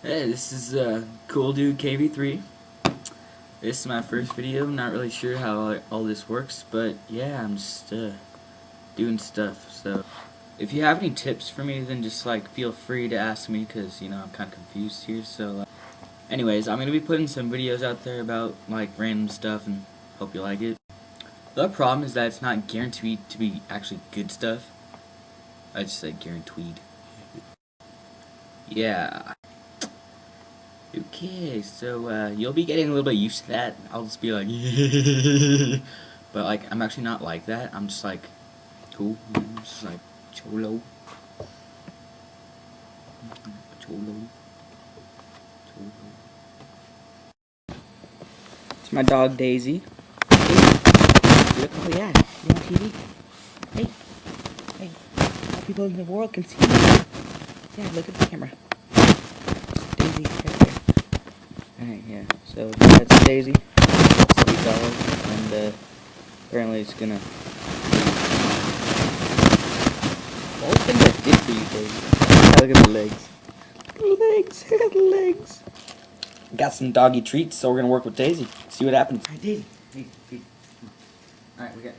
Hey, this is Cool Dude KV3. This is my first video. I'm not really sure how all this works, but yeah, I'm just doing stuff. So, if you have any tips for me, then just feel free to ask me, cause I'm kind of confused here. So, anyways, I'm gonna be putting some videos out there about random stuff, and hope you like it. The problem is that it's not guaranteed to be actually good stuff. I just said guaranteed. Yeah. Okay, so you'll be getting a little bit used to that. I'll just be like, but I'm actually not like that. I'm just cool. I'm just cholo, cholo, cholo. It's my dog Daisy. Hey, look, oh yeah, you on TV? Hey, hey, all people in the world can see you. Yeah, look at the camera. Daisy, right there. Alright, yeah, so that's Daisy, sweet dog, and apparently it's gonna all the things I did for you, Daisy. Look at the legs. Look at the legs. Got some doggy treats, so we're gonna work with Daisy. See what happens. Alright, Daisy. Daisy, come on. Alright, we got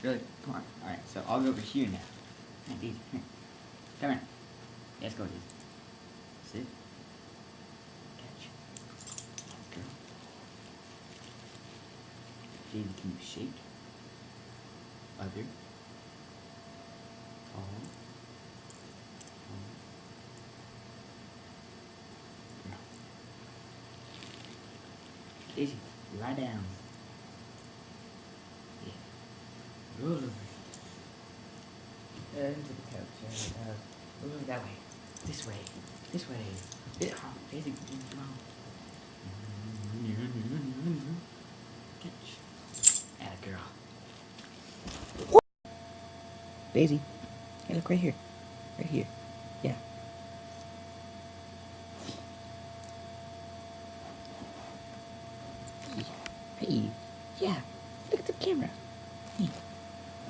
really, come on. Alright, so I'll go over here now. Alright, Daisy, come here. Let's go, Daisy. Sit. Catch. Girl. Daisy, can you shake? Other. All. Girl. Daisy, lie down. Yeah. Into the couch. That way. This way. This way. Daisy, come on. Catch. Atta girl. Daisy. Hey, look right here. Right here. Yeah. Hey. Yeah. Look at the camera. Hey.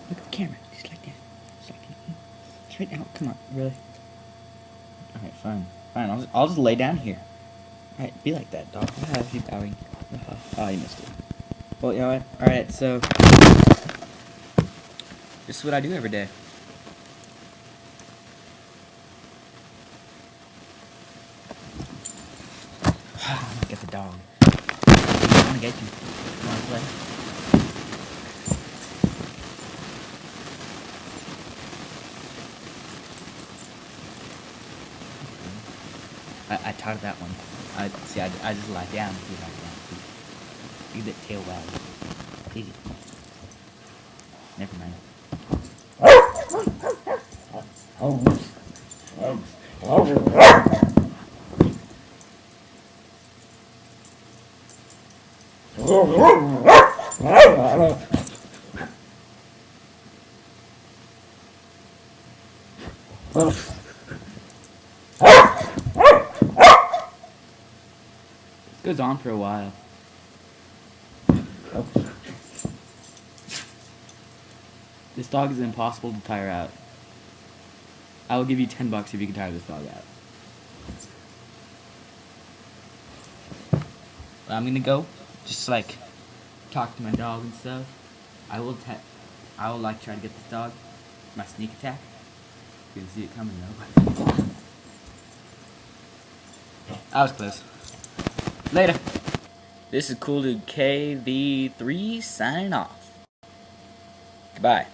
Look at the camera. Just like that. Just like that. Straight out. Come on. Really? Alright, fine. Fine. I'll just lay down here. Alright, be like that, dog. Keep bowing. Oh, you missed it. Well, you know what? Alright, so this is what I do every day. Get the dog. I want to get you. You want to play? I taught that one. I just lie down and see if I can. You get tail wag. Easy. Never mind. Goes on for a while. This dog is impossible to tire out. I will give you $10 if you can tire this dog out. But I'm gonna go, just talk to my dog and stuff. I will try to get this dog. My sneak attack. You can see it coming though. That was close. Later. This is Cool Dude KV3 signing off. Goodbye.